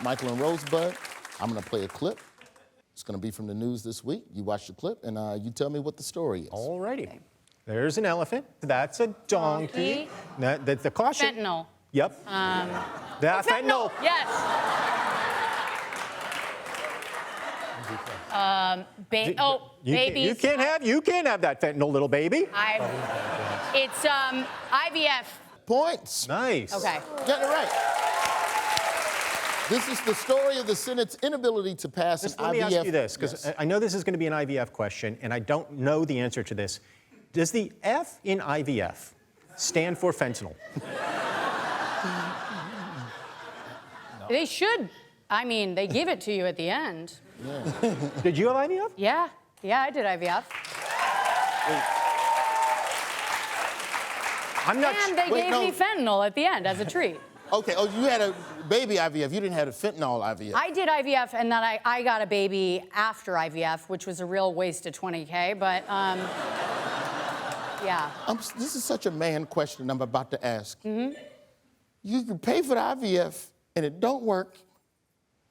Michael and Rosebud. I'm going to play a clip. It's going to be from the news this week. You watch the clip, and you tell me what the story is. All righty. There's an elephant. That's a donkey. That's the caution. Fentanyl. Yep. Fentanyl. Yes. Babies. You can't have that fentanyl, little baby. It's IVF. Points. Nice. Okay. Get it right. This is the story of the Senate's inability to pass an IVF. Let me ask you this, because Yes. I know this is going to be an IVF question, and I don't know the answer to this. Does the F in IVF stand for fentanyl? No. They should. I mean, they give it to you at the end. Yeah. Did you have IVF? Yeah. Yeah, I did IVF. I'm not. And they gave me fentanyl at the end as a treat. Okay, oh, you had a baby IVF. You didn't have a fentanyl IVF. I did IVF, and then I got a baby after IVF, which was a real waste of $20K, but, yeah. This is such a man question I'm about to ask. Mm-hmm. You can pay for the IVF, and it don't work,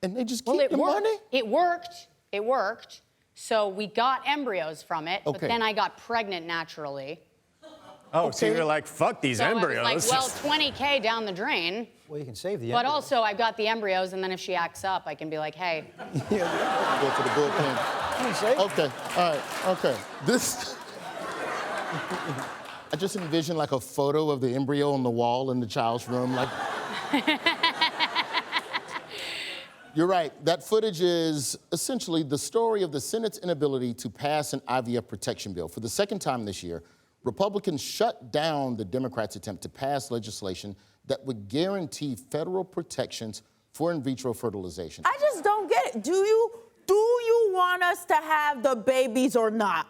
and they just keep the money? It worked. So we got embryos from it, but then I got pregnant naturally. Oh, so you're like, fuck these embryos. I was like, well, $20K down the drain. Well, you can save the But embryos. also, I've got the embryos, and then if she acts up, I can be like, hey. Go to the bullpen. Okay, all right, okay. This, I just envision like a photo of the embryo on the wall in the child's room, like. You're right, that footage is essentially the story of the Senate's inability to pass an IVF protection bill. For the second time this year, Republicans shut down the Democrats' attempt to pass legislation that would guarantee federal protections for in vitro fertilization. I just don't get it. Do you want us to have the babies or not?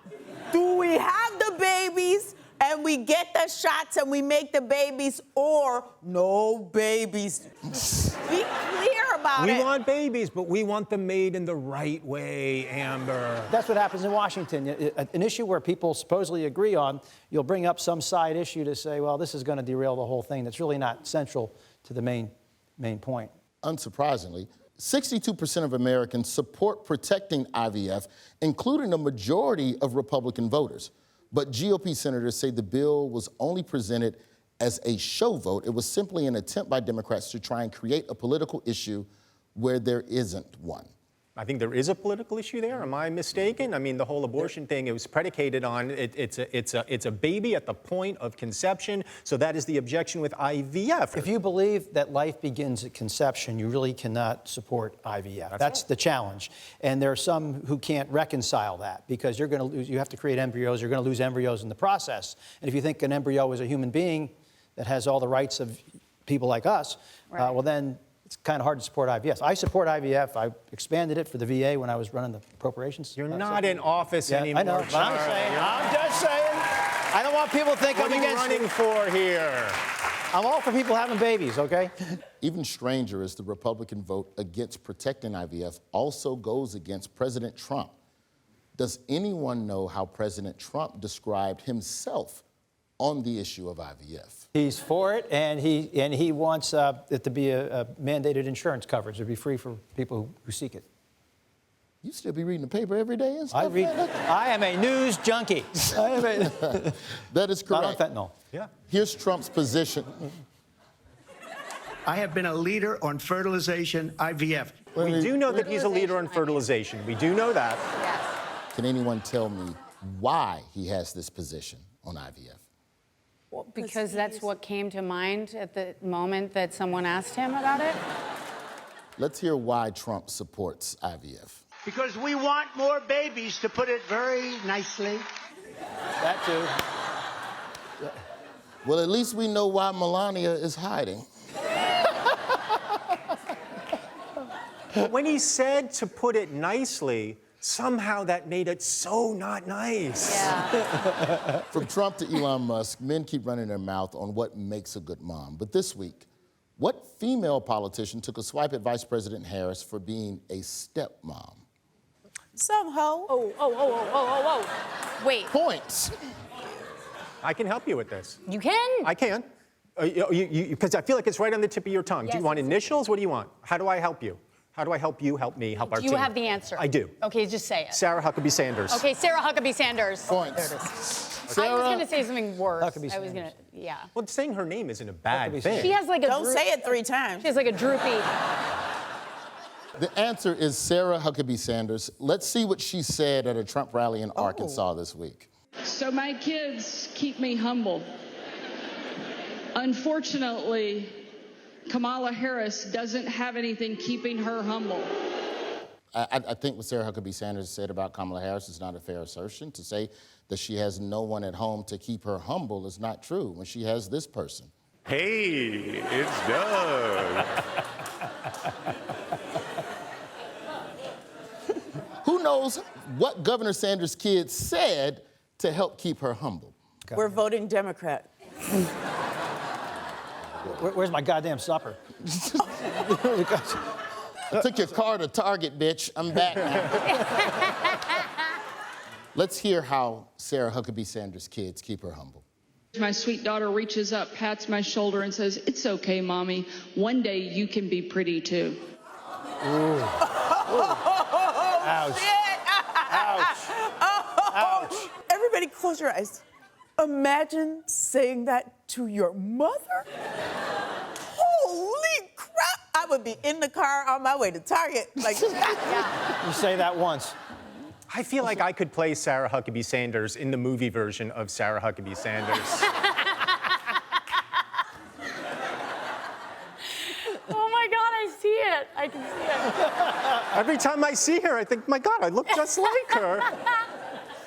Do we have the babies and we get the shots and we make the babies, or no babies? Be clear about it. We want babies, but we want them made in the right way, Amber. That's what happens in Washington. An issue where people supposedly agree on, you'll bring up some side issue to say, well, this is going to derail the whole thing. That's really not central to the main point. Unsurprisingly, 62% of Americans support protecting IVF, including a majority of Republican voters. But GOP senators say the bill was only presented as a show vote. It was simply an attempt by Democrats to try and create a political issue where there isn't one. I think there is a political issue there. Am I mistaken? I mean, the whole abortion thing, it was predicated on it's a baby at the point of conception. So that is the objection with IVF. If you believe that life begins at conception, you really cannot support IVF. That's the challenge. And there are some who can't reconcile that because you're going to lose. You have to create embryos. You're going to lose embryos in the process. And if you think an embryo is a human being that has all the rights of people like us, well then. It's kind of hard to support IVF. I support IVF. I expanded it for the VA when I was running the appropriations. You're not in office anymore, I know, but I'm just saying. I don't want people to think I'm against What are you running for here? I'm all for people having babies, okay? Even stranger is the Republican vote against protecting IVF also goes against President Trump. Does anyone know how President Trump described himself on the issue of IVF? He's for it, and he wants it to be a mandated insurance coverage. It'd be free for people who seek it. You still be reading the paper every day and stuff? I am a news junkie. That is correct. Not on fentanyl. Yeah. Here's Trump's position. I have been a leader on fertilization, IVF. We do know that he's a leader on fertilization. We do know that. Yes. Can anyone tell me why he has this position on IVF? Well, because that's what came to mind at the moment that someone asked him about it. Let's hear why Trump supports IVF. Because we want more babies, to put it very nicely. That too. Well, at least we know why Melania is hiding. But when he said, to put it nicely, somehow that made it so not nice. Yeah. From Trump to Elon Musk, men keep running their mouth on what makes a good mom. But this week, what female politician took a swipe at Vice President Harris for being a stepmom? Some hoe. Oh. Wait. Points. I can help you with this. You can? I can. Because I feel like it's right on the tip of your tongue. Do Yes, you want initials? What do you want? How do I help you? How do I help you, help me, help our team? Do you have the answer? I do. Okay, just say it. Sarah Huckabee Sanders. Okay, Sarah Huckabee Sanders. Points. I was going to say something worse. Huckabee I was going Sanders. to, yeah. Well, saying her name isn't a bad Huckabee thing. She has like a Don't say it 3 times. She has like a droopy. The answer is Sarah Huckabee Sanders. Let's see what she said at a Trump rally in Arkansas this week. So my kids keep me humble. Unfortunately, Kamala Harris doesn't have anything keeping her humble. I think what Sarah Huckabee Sanders said about Kamala Harris is not a fair assertion. To say that she has no one at home to keep her humble is not true when she has this person. Hey, it's Doug. Who knows what Governor Sanders' kids said to help keep her humble? We're voting Democrat. Where's my goddamn supper? I took your car to Target, bitch. I'm back now. Let's hear how Sarah Huckabee Sanders' kids keep her humble. My sweet daughter reaches up, pats my shoulder, and says, "It's okay, Mommy. One day you can be pretty too." Ooh. Ouch. Ouch. Ouch. Everybody close your eyes. Imagine saying that to your mother. Holy crap. I would be in the car on my way to Target. Like, You say that once. I feel like I could play Sarah Huckabee Sanders in the movie version of Sarah Huckabee Sanders. Oh my God, I see it. I can see it. Every time I see her, I think, my God, I look just like her.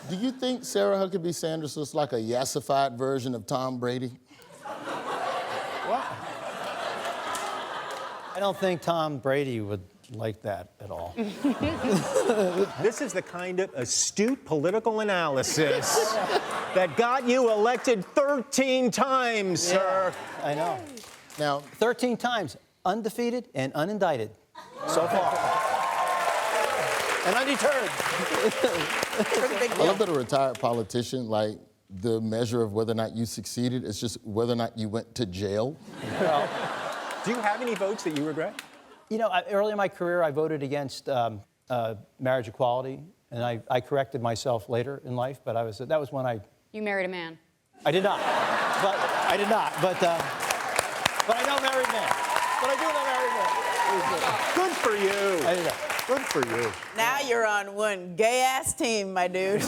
Do you think Sarah Huckabee Sanders looks like a yassified version of Tom Brady? What? I don't think Tom Brady would like that at all. This is the kind of astute political analysis that got you elected 13 times, sir. I know. Now, 13 times, undefeated and unindicted so far. And undeterred. I love that a retired politician, like, the measure of whether or not you succeeded is just whether or not you went to jail. Well, Do you have any votes that you regret? you know, early in my career, I voted against marriage equality, and I corrected myself later in life, but that was when You married a man. I did not. But I did not. But I know married men. But I do know married men. Good for you. I did not. Good for you. now you're on one gay-ass team, my dude.